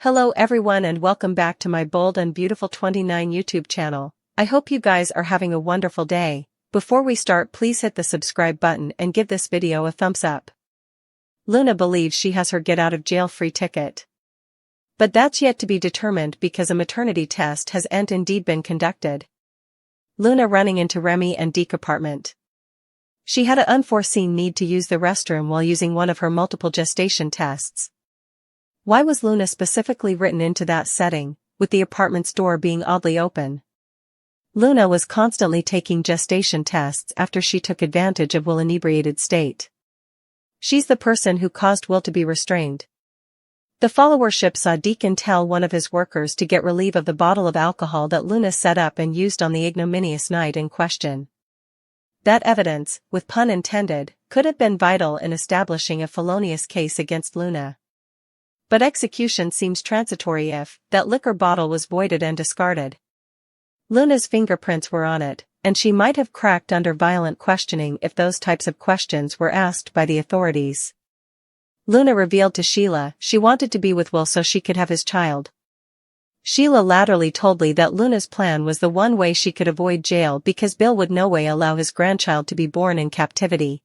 Hello everyone and welcome back to my Bold and Beautiful 29 YouTube channel. I hope you guys are having a wonderful day. Before we start, please hit the subscribe button and give this video a thumbs up. Luna believes she has her get out of jail free ticket. But that's yet to be determined because a maternity test has indeed been conducted. Luna running into Remy and Deke's apartment. She had an unforeseen need to use the restroom while using one of her multiple gestation tests. Why was Luna specifically written into that setting, with the apartment's door being oddly open? Luna was constantly taking gestation tests after she took advantage of Will's inebriated state. She's the person who caused Will to be restrained. The followership saw Deke tell one of his workers to get relief of the bottle of alcohol that Luna set up and used on the ignominious night in question. That evidence, with pun intended, could have been vital in establishing a felonious case against Luna. But execution seems transitory if that liquor bottle was voided and discarded. Luna's fingerprints were on it, and she might have cracked under violent questioning if those types of questions were asked by the authorities. Luna revealed to Sheila she wanted to be with Will so she could have his child. Sheila latterly told Lee that Luna's plan was the one way she could avoid jail because Bill would no way allow his grandchild to be born in captivity.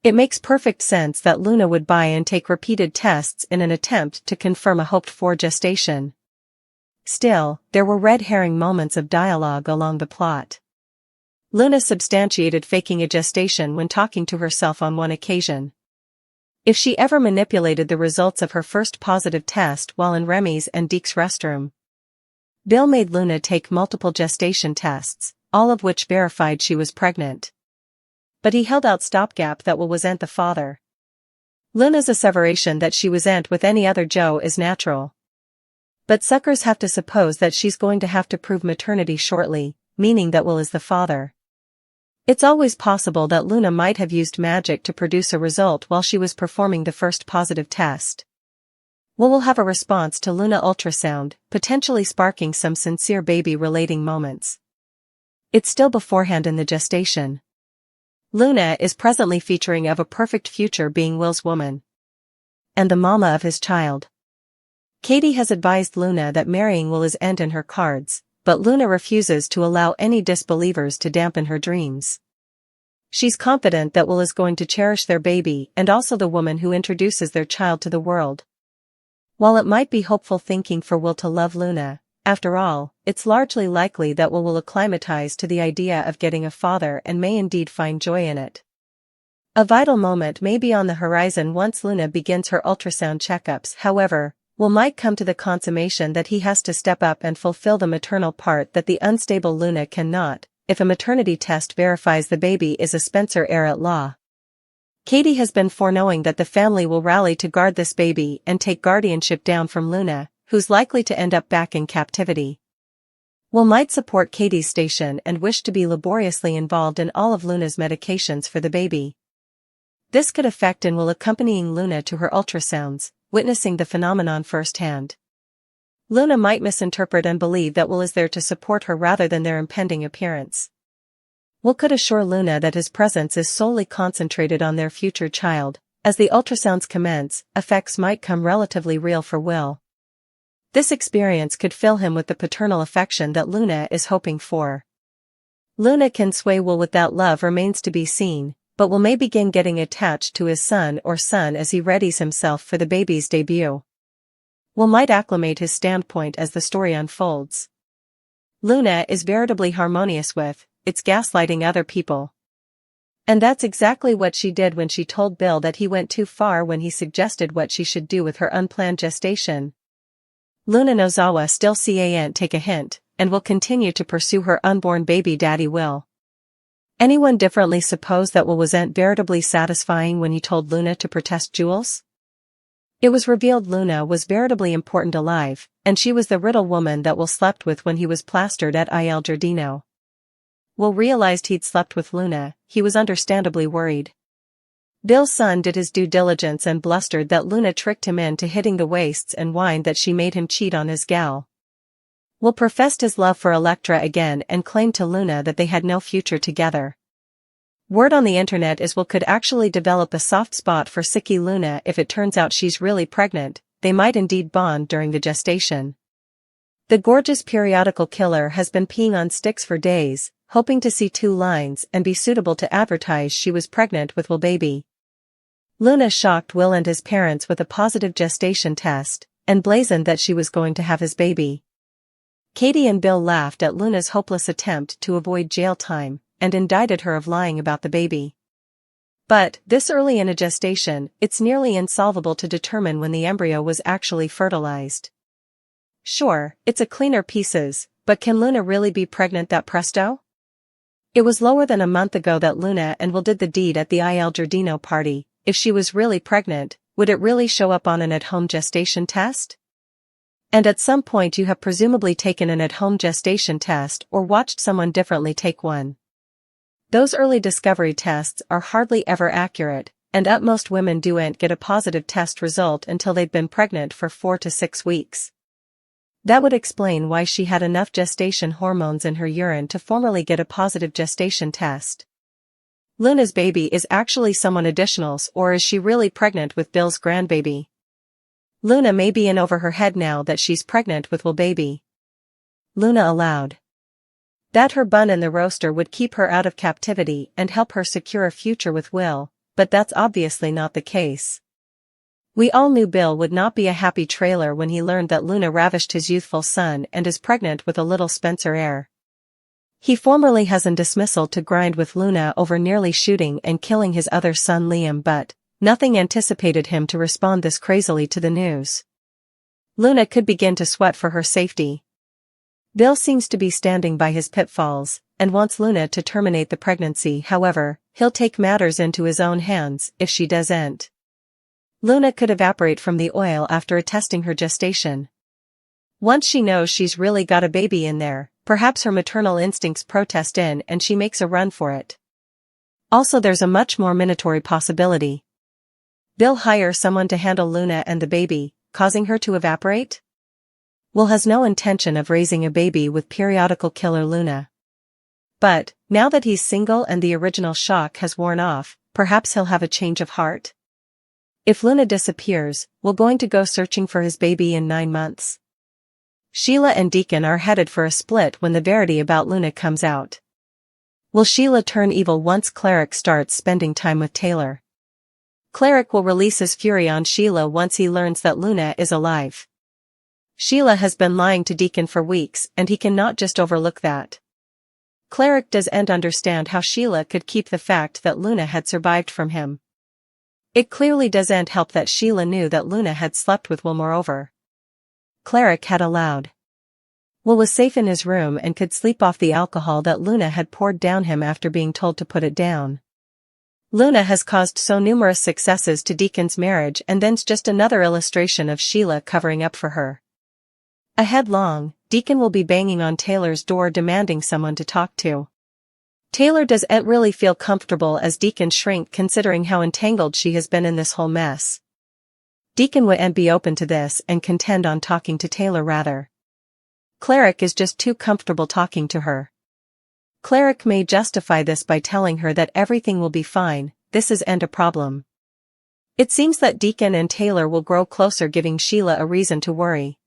It makes perfect sense that Luna would buy and take repeated tests in an attempt to confirm a hoped-for gestation. Still, there were red herring moments of dialogue along the plot. Luna substantiated faking a gestation when talking to herself on one occasion. If she ever manipulated the results of her first positive test while in Remy's and Deke's restroom. Bill made Luna take multiple gestation tests, all of which verified she was pregnant. But he held out stopgap that Will wasn't the father. Luna's asseveration that she wasn't with any other Joe is natural. But suckers have to suppose that she's going to have to prove maternity shortly, meaning that Will is the father. It's always possible that Luna might have used magic to produce a result while she was performing the first positive test. Will have a response to Luna ultrasound, potentially sparking some sincere baby-relating moments. It's still beforehand in the gestation. Luna is presently featuring of a perfect future being Will's woman. And the mama of his child. Katie has advised Luna that marrying Will is in her cards, but Luna refuses to allow any disbelievers to dampen her dreams. She's confident that Will is going to cherish their baby and also the woman who introduces their child to the world. While it might be hopeful thinking for Will to love Luna, after all, it's largely likely that Will acclimatize to the idea of getting a father and may indeed find joy in it. A vital moment may be on the horizon once Luna begins her ultrasound checkups. However, Will might come to the consummation that he has to step up and fulfill the maternal part that the unstable Luna cannot, if a maternity test verifies the baby is a Spencer heir at law. Katie has been foreknowing that the family will rally to guard this baby and take guardianship down from Luna, who's likely to end up back in captivity. Will might support Katie's station and wish to be laboriously involved in all of Luna's medications for the baby. This could affect and Will accompanying Luna to her ultrasounds, witnessing the phenomenon firsthand. Luna might misinterpret and believe that Will is there to support her rather than their impending appearance. Will could assure Luna that his presence is solely concentrated on their future child. As the ultrasounds commence, effects might come relatively real for Will. This experience could fill him with the paternal affection that Luna is hoping for. Luna can sway Will with that love remains to be seen, but Will may begin getting attached to his son as he readies himself for the baby's debut. Will might acclimate his standpoint as the story unfolds. Luna is veritably harmonious with, it's gaslighting other people. And that's exactly what she did when she told Bill that he went too far when he suggested what she should do with her unplanned gestation. Luna Nozawa still can't take a hint, and will continue to pursue her unborn baby daddy Will. Anyone differently suppose that Will wasn't veritably satisfying when he told Luna to protest Jules? It was revealed Luna was veritably important alive, and she was the riddle woman that Will slept with when he was plastered at Il Giardino. Will realized he'd slept with Luna, he was understandably worried. Bill's son did his due diligence and blustered that Luna tricked him into hitting the wastes and whined that she made him cheat on his gal. Will professed his love for Electra again and claimed to Luna that they had no future together. Word on the internet is Will could actually develop a soft spot for sicky Luna if it turns out she's really pregnant, they might indeed bond during the gestation. The gorgeous periodical killer has been peeing on sticks for days, hoping to see 2 lines and be suitable to advertise she was pregnant with Will baby. Luna shocked Will and his parents with a positive gestation test, and blazoned that she was going to have his baby. Katie and Bill laughed at Luna's hopeless attempt to avoid jail time, and indicted her of lying about the baby. But, this early in a gestation, it's nearly insolvable to determine when the embryo was actually fertilized. Sure, it's a cleaner pieces, but can Luna really be pregnant that presto? It was lower than a month ago that Luna and Will did the deed at the Il Giardino party. If she was really pregnant, would it really show up on an at-home gestation test? And at some point you have presumably taken an at-home gestation test or watched someone differently take one. Those early discovery tests are hardly ever accurate, and at most women don't get a positive test result until they've been pregnant for 4 to 6 weeks. That would explain why she had enough gestation hormones in her urine to formally get a positive gestation test. Luna's baby is actually someone additional's, or is she really pregnant with Bill's grandbaby? Luna may be in over her head now that she's pregnant with Will baby. Luna allowed that her bun in the roaster would keep her out of captivity and help her secure a future with Will, but that's obviously not the case. We all knew Bill would not be a happy trailer when he learned that Luna ravished his youthful son and is pregnant with a little Spencer heir. He formerly has an dismissal to grind with Luna over nearly shooting and killing his other son Liam, but nothing anticipated him to respond this crazily to the news. Luna could begin to sweat for her safety. Bill seems to be standing by his pitfalls, and wants Luna to terminate the pregnancy. However, he'll take matters into his own hands if she doesn't. Luna could evaporate from the oil after attesting her gestation. Once she knows she's really got a baby in there, perhaps her maternal instincts protest in and she makes a run for it. Also, there's a much more minatory possibility. Bill hire someone to handle Luna and the baby, causing her to evaporate? Will has no intention of raising a baby with periodical killer Luna. But, now that he's single and the original shock has worn off, perhaps he'll have a change of heart. If Luna disappears, Will going to go searching for his baby in 9 months? Sheila and Deacon are headed for a split when the verity about Luna comes out. Will Sheila turn evil once Cleric starts spending time with Taylor? Cleric will release his fury on Sheila once he learns that Luna is alive. Sheila has been lying to Deacon for weeks and he cannot just overlook that. Cleric doesn't understand how Sheila could keep the fact that Luna had survived from him. It clearly doesn't help that Sheila knew that Luna had slept with Will moreover. Cleric had allowed. Will was safe in his room and could sleep off the alcohol that Luna had poured down him after being told to put it down. Luna has caused so numerous successes to Deacon's marriage, and then's just another illustration of Sheila covering up for her. Ahead long, Deacon will be banging on Taylor's door demanding someone to talk to. Taylor doesn't really feel comfortable as Deacon shrink considering how entangled she has been in this whole mess. Deacon wouldn't be open to this and contend on talking to Taylor rather. Cleric is just too comfortable talking to her. Cleric may justify this by telling her that everything will be fine, this isn't a problem. It seems that Deacon and Taylor will grow closer, giving Sheila a reason to worry.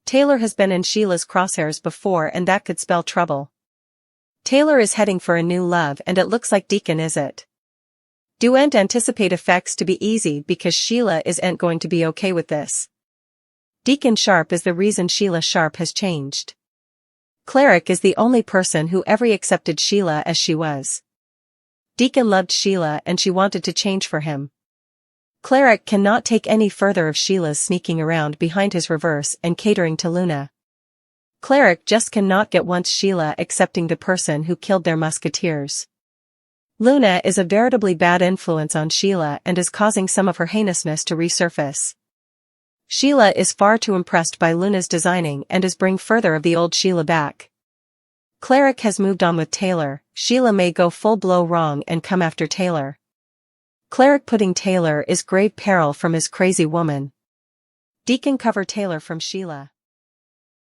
Taylor has been in Sheila's crosshairs before and that could spell trouble. Taylor is heading for a new love and it looks like Deacon is it. Don't anticipate effects to be easy because Sheila isn't going to be okay with this. Deacon Sharp is the reason Sheila Sharp has changed. Cleric is the only person who ever accepted Sheila as she was. Deacon loved Sheila and she wanted to change for him. Cleric cannot take any further of Sheila's sneaking around behind his reverse and catering to Luna. Cleric just cannot get once Sheila accepting the person who killed their musketeers. Luna is a veritably bad influence on Sheila and is causing some of her heinousness to resurface. Sheila is far too impressed by Luna's designing and is bring further of the old Sheila back. Cleric has moved on with Taylor, Sheila may go full blow wrong and come after Taylor. Cleric putting Taylor is grave peril from his crazy woman. Deacon cover Taylor from Sheila.